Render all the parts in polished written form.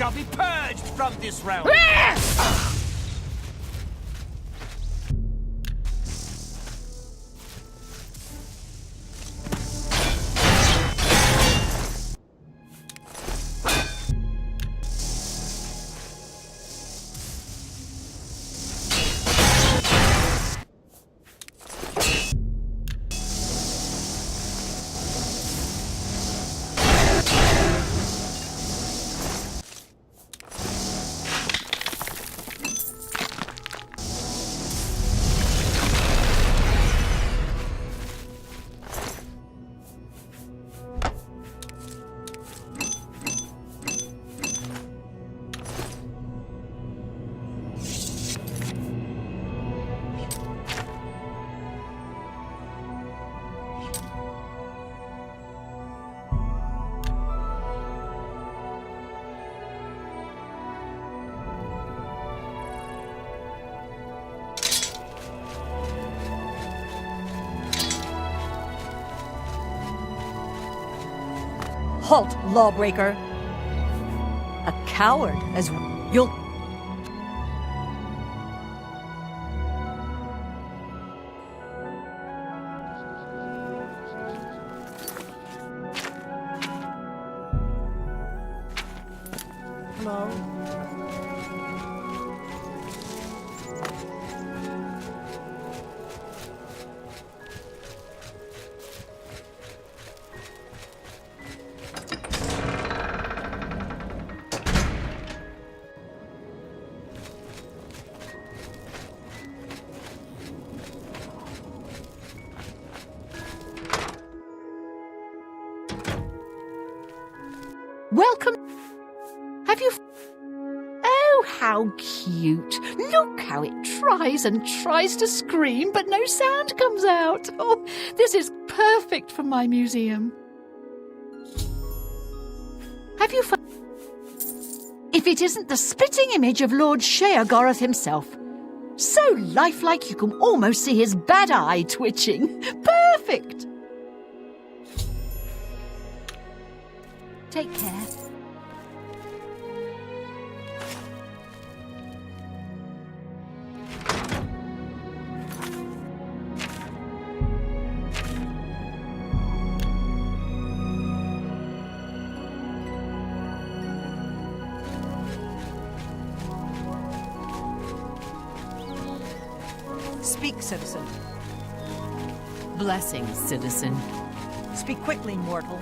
shall be purged from this realm. Halt, lawbreaker. A coward, as you'll... Hello? Welcome. Have you... Oh, how cute. Look how it tries and tries to scream, but no sound comes out. Oh, this is perfect for my museum. Have you... If it isn't the spitting image of Lord Sheogorath himself. So lifelike you can almost see his bad eye twitching. Perfect. Take care. Speak, citizen. Blessings, citizen. Speak quickly, mortal.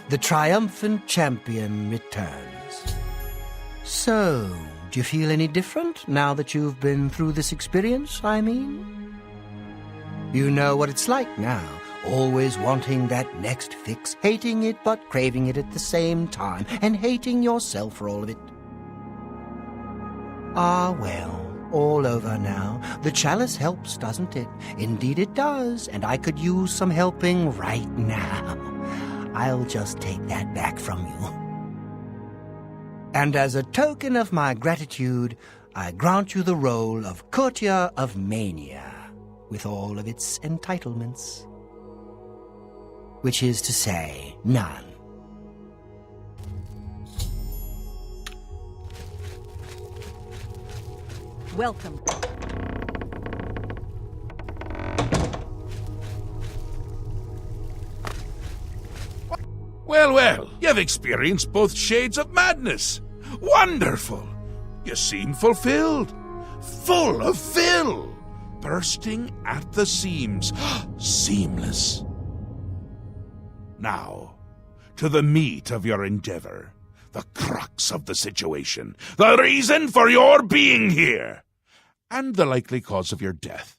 The triumphant champion returns. So, do you feel any different now that you've been through this experience, I mean? You know what it's like now, always wanting that next fix, hating it but craving it at the same time, and hating yourself for all of it. Ah, well, all over now. The chalice helps, doesn't it? Indeed it does, and I could use some helping right now. I'll just take that back from you. And as a token of my gratitude, I grant you the role of Courtier of Mania, with all of its entitlements. Which is to say, none. Welcome. Well, well, you've experienced both shades of madness. Wonderful! You seem fulfilled. Full of fill. Bursting at the seams. Seamless. Now, to the meat of your endeavor. The crux of the situation. The reason for your being here. And the likely cause of your death.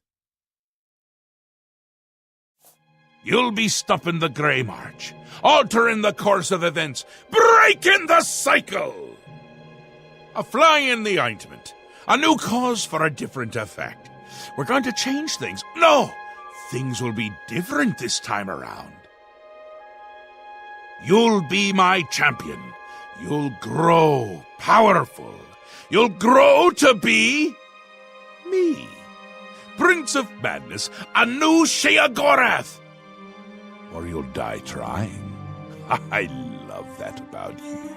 You'll be stopping the Grey March, altering the course of events, breaking the cycle. A fly in the ointment, a new cause for a different effect. We're going to change things. No, things will be different this time around. You'll be my champion. You'll grow powerful. You'll grow to be Me, Prince of Madness, Anu Sheagorath. Or you'll die trying. I love that about you.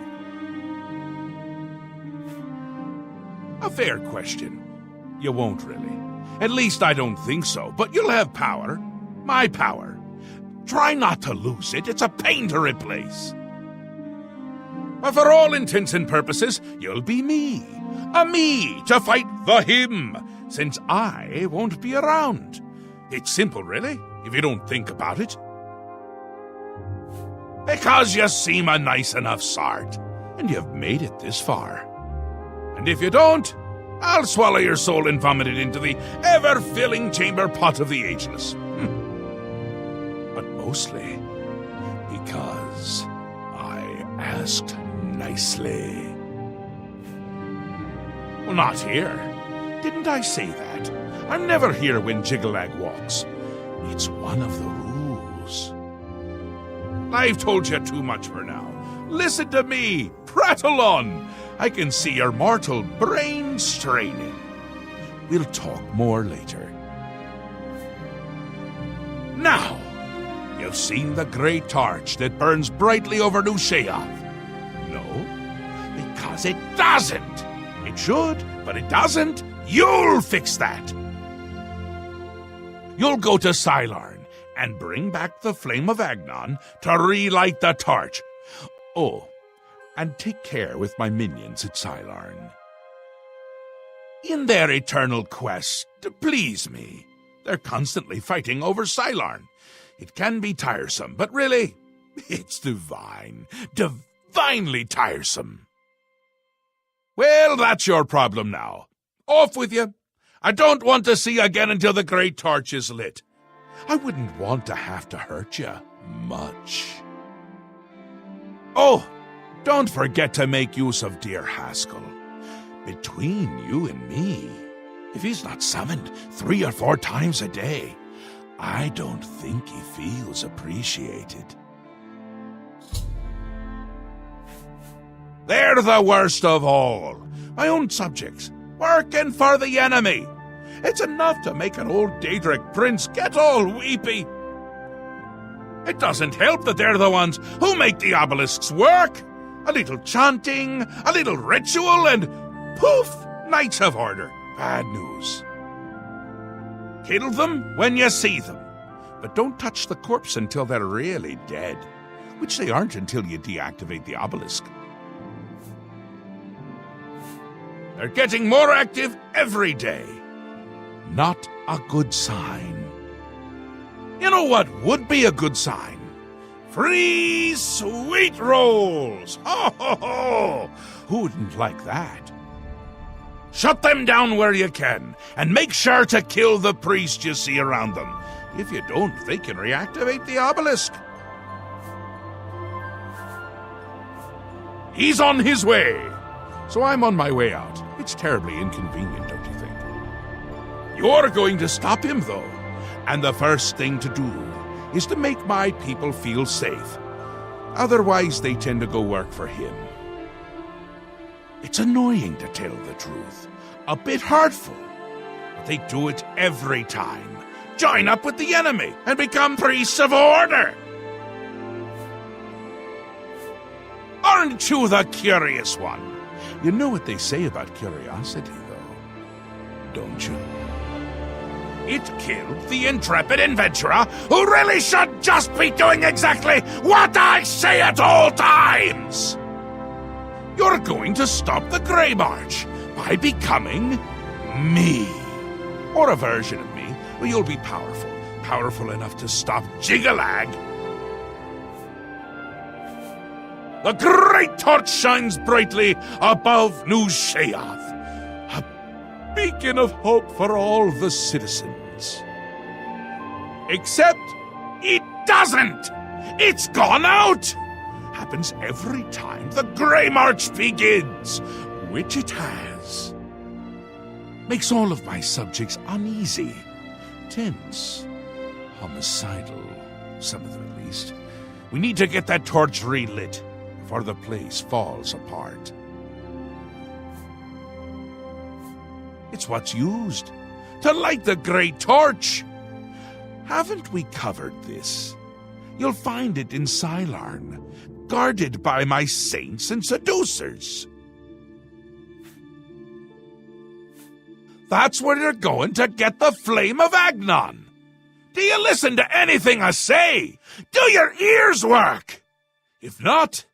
A fair question. You won't really. At least I don't think so, but you'll have power. My power. Try not to lose it. It's a pain to replace. But for all intents and purposes, you'll be me. A me to fight the him, since I won't be around. It's simple, really, if you don't think about it. Because you seem a nice enough sort, and you've made it this far. And if you don't, I'll swallow your soul and vomit it into the ever-filling chamber pot of the ageless. But mostly because I asked nicely. Well, not here. Didn't I say that? I'm never here when Jiggalag walks. It's one of the rules. I've told you too much for now. Listen to me. Prattle on. I can see your mortal brain straining. We'll talk more later. Now, you've seen the great torch that burns brightly over New Sheath. No, because it doesn't. It should, but it doesn't. You'll fix that. You'll go to Cylarn and bring back the flame of Agnon to relight the torch. Oh, and take care with my minions at Cylarn. In their eternal quest to please me, they're constantly fighting over Cylarn. It can be tiresome, but really, it's divine. Divinely tiresome. Well, that's your problem now. Off with you. I don't want to see you again until the great torch is lit. I wouldn't want to have to hurt you much. Oh, don't forget to make use of dear Haskell. Between you and me, if he's not summoned 3 or 4 times a day, I don't think he feels appreciated. They're the worst of all. My own subjects, working for the enemy. It's enough to make an old Daedric prince get all weepy. It doesn't help that they're the ones who make the obelisks work. A little chanting, a little ritual, and poof, Knights of Order. Bad news. Kill them when you see them, but don't touch the corpse until they're really dead, which they aren't until you deactivate the obelisk. They're getting more active every day. Not a good sign. You know what would be a good sign? Free sweet rolls! Ho, ho, ho! Who wouldn't like that? Shut them down where you can, and make sure to kill the priest you see around them. If you don't, they can reactivate the obelisk. He's on his way, so I'm on my way out. It's terribly inconvenient, don't you think? You're going to stop him, though, and the first thing to do is to make my people feel safe. Otherwise, they tend to go work for him. It's annoying to tell the truth, a bit hurtful, but they do it every time. Join up with the enemy and become priests of order. Aren't you the curious one? You know what they say about curiosity, though, don't you? It killed the intrepid adventurer who really should just be doing exactly what I say at all times! You're going to stop the Grey March by becoming me. Or a version of me where you'll be powerful. Powerful enough to stop Jiggalag. The great torch shines brightly above New Sheath, a beacon of hope for all the citizens. Except it doesn't! It's gone out! Happens every time the Grey March begins, which it has. Makes all of my subjects uneasy, tense, homicidal, some of them at least. We need to get that torch relit before the place falls apart. It's what's used to light the great torch. Haven't we covered this? You'll find it in Cylarn, guarded by my saints and seducers. That's where you're going to get the Flame of Agnon. Do you listen to anything I say? Do your ears work? If not,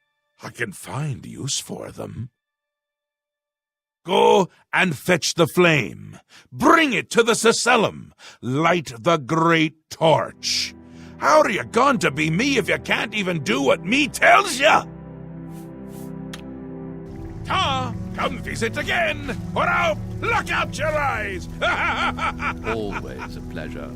I can find use for them. Go and fetch the flame. Bring it to the Cecellum. Light the great torch. How are you going to be me if you can't even do what me tells you? Ta, come visit again, or I'll pluck out your eyes. Always a pleasure.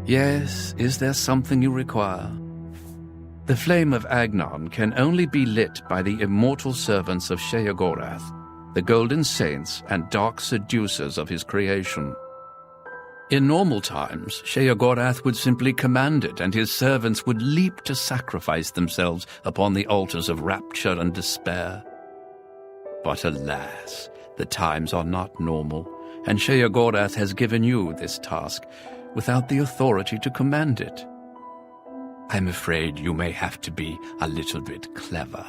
Yes, is there something you require? The flame of Agnon can only be lit by the immortal servants of Sheogorath, the golden saints and dark seducers of his creation. In normal times, Sheogorath would simply command it, and his servants would leap to sacrifice themselves upon the altars of rapture and despair. But alas, the times are not normal, and Sheogorath has given you this task without the authority to command it. I'm afraid you may have to be a little bit clever.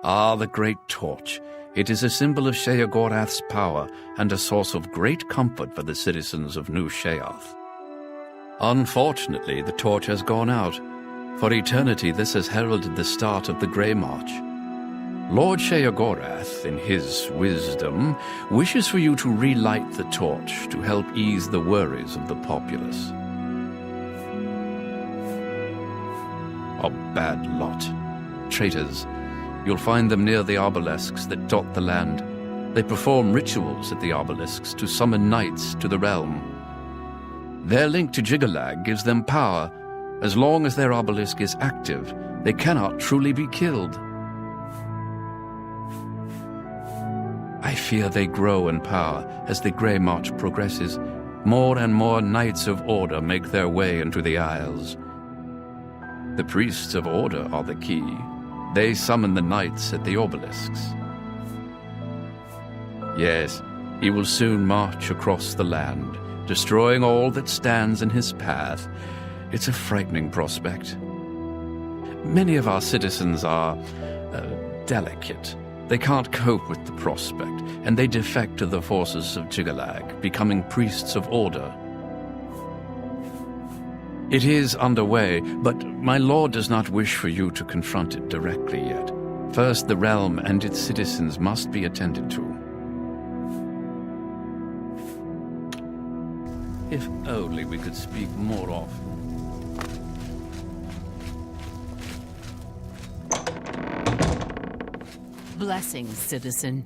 Ah, the great torch. It is a symbol of Sheogorath's power and a source of great comfort for the citizens of New Sheoth. Unfortunately, the torch has gone out. For eternity, this has heralded the start of the Grey March. Lord Sheogorath, in his wisdom, wishes for you to relight the torch to help ease the worries of the populace. A bad lot. Traitors. You'll find them near the obelisks that dot the land. They perform rituals at the obelisks to summon knights to the realm. Their link to Jiggalag gives them power. As long as their obelisk is active, they cannot truly be killed. I fear they grow in power as the Grey March progresses. More and more Knights of Order make their way into the Isles. The Priests of Order are the key. They summon the Knights at the obelisks. Yes, he will soon march across the land, destroying all that stands in his path. It's a frightening prospect. Many of our citizens are delicate. They can't cope with the prospect, and they defect to the forces of Jiggalag, becoming priests of order. It is underway, but my lord does not wish for you to confront it directly yet. First, the realm and its citizens must be attended to. If only we could speak more often. Blessings, citizen.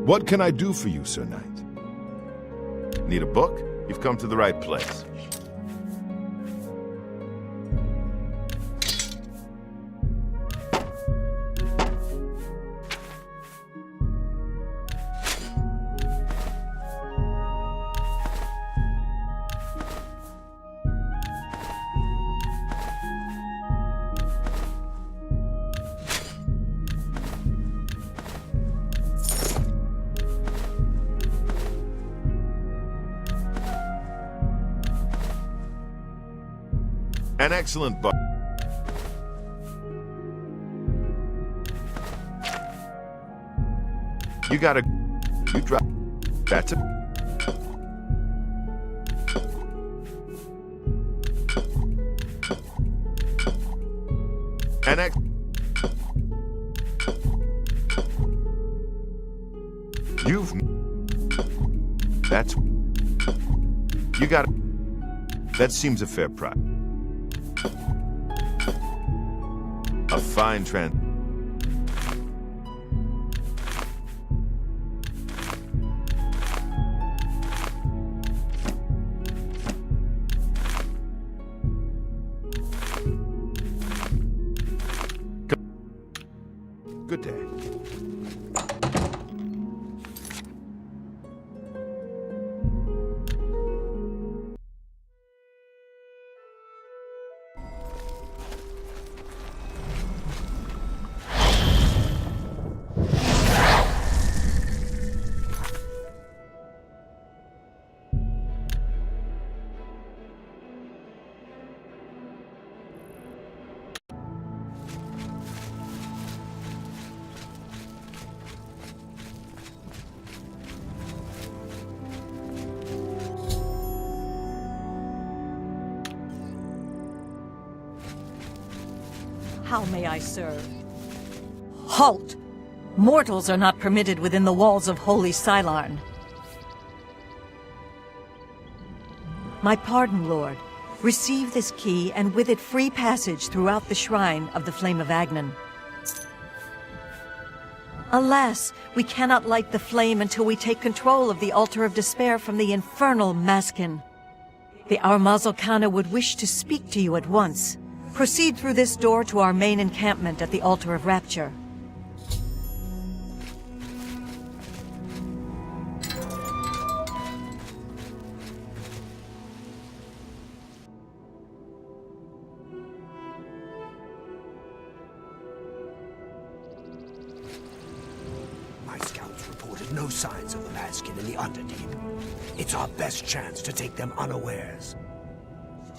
What can I do for you, Sir Knight? Need a book? You've come to the right place. An excellent book. You gotta... You drop... That's it. An ex... You've... That's... You gotta... That seems a fair price. A fine trend. Good day. How may I serve? Halt! Mortals are not permitted within the walls of Holy Sylarn. My pardon, Lord. Receive this key, and with it free passage throughout the shrine of the Flame of Agnan. Alas, we cannot light the flame until we take control of the Altar of Despair from the infernal Maskin. The Armazalkana would wish to speak to you at once. Proceed through this door to our main encampment at the Altar of Rapture. My scouts reported no signs of the Maskin in the Underdeep. It's our best chance to take them unawares.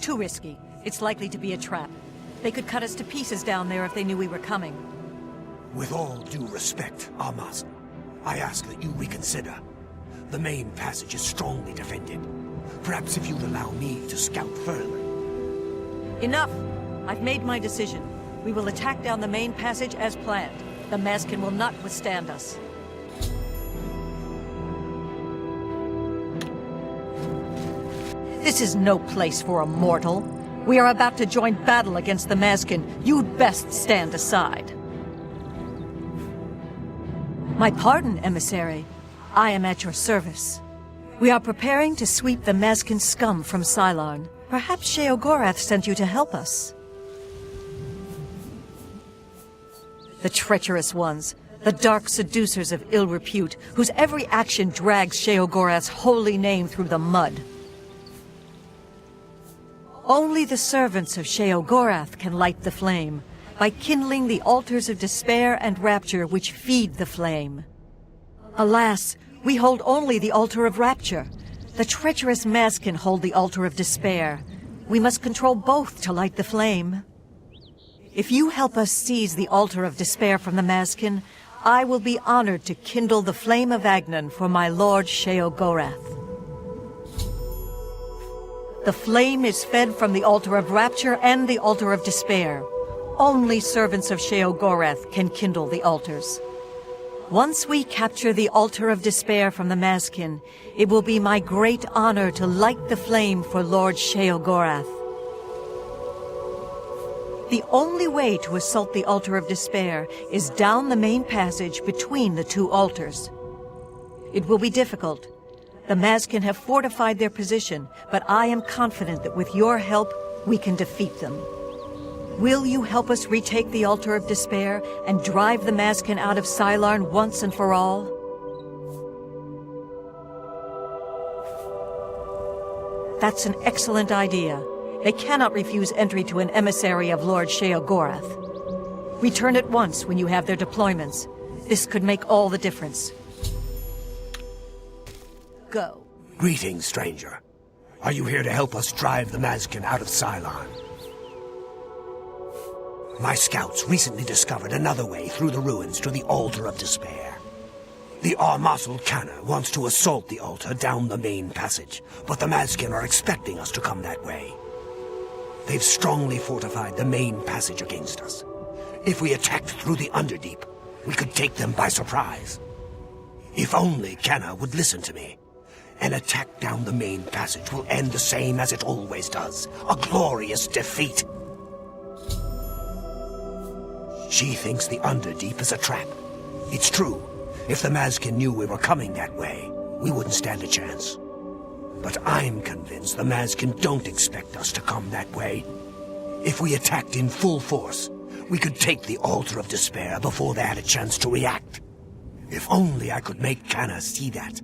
Too risky. It's likely to be a trap. They could cut us to pieces down there if they knew we were coming. With all due respect, Armaz, I ask that you reconsider. The main passage is strongly defended. Perhaps if you'd allow me to scout further. Enough! I've made my decision. We will attack down the main passage as planned. The Maskin will not withstand us. This is no place for a mortal. We are about to join battle against the Maskin. You'd best stand aside. My pardon, emissary. I am at your service. We are preparing to sweep the Maskin scum from Sylarn. Perhaps Sheogorath sent you to help us. The treacherous ones, the dark seducers of ill repute, whose every action drags Sheogorath's holy name through the mud. Only the servants of Sheogorath can light the flame, by kindling the altars of despair and rapture which feed the flame. Alas, we hold only the altar of rapture. The treacherous Maskin hold the altar of despair. We must control both to light the flame. If you help us seize the altar of despair from the Maskin, I will be honored to kindle the flame of Agnan for my lord Sheogorath. The flame is fed from the altar of rapture and the altar of despair. Only servants of Sheogorath can kindle the altars. Once we capture the altar of despair from the Maskin, it will be my great honor to light the flame for Lord Sheogorath. The only way to assault the altar of despair is down the main passage between the two altars. It will be difficult. The Mazkin have fortified their position, but I am confident that with your help, we can defeat them. Will you help us retake the Altar of Despair and drive the Mazkin out of Sylarn once and for all? That's an excellent idea. They cannot refuse entry to an emissary of Lord Sheogorath. Return at once when you have their deployments. This could make all the difference. Go. Greetings, stranger. Are you here to help us drive the Mazkin out of Sylarn? My scouts recently discovered another way through the ruins to the Altar of Despair. The Armasul Canna wants to assault the altar down the main passage, but the Mazkin are expecting us to come that way. They've strongly fortified the main passage against us. If we attacked through the Underdeep, we could take them by surprise. If only Canna would listen to me. An attack down the main passage will end the same as it always does. A glorious defeat. She thinks the Underdeep is a trap. It's true. If the Mazkin knew we were coming that way, we wouldn't stand a chance. But I'm convinced the Mazkin don't expect us to come that way. If we attacked in full force, we could take the Altar of Despair before they had a chance to react. If only I could make Canna see that.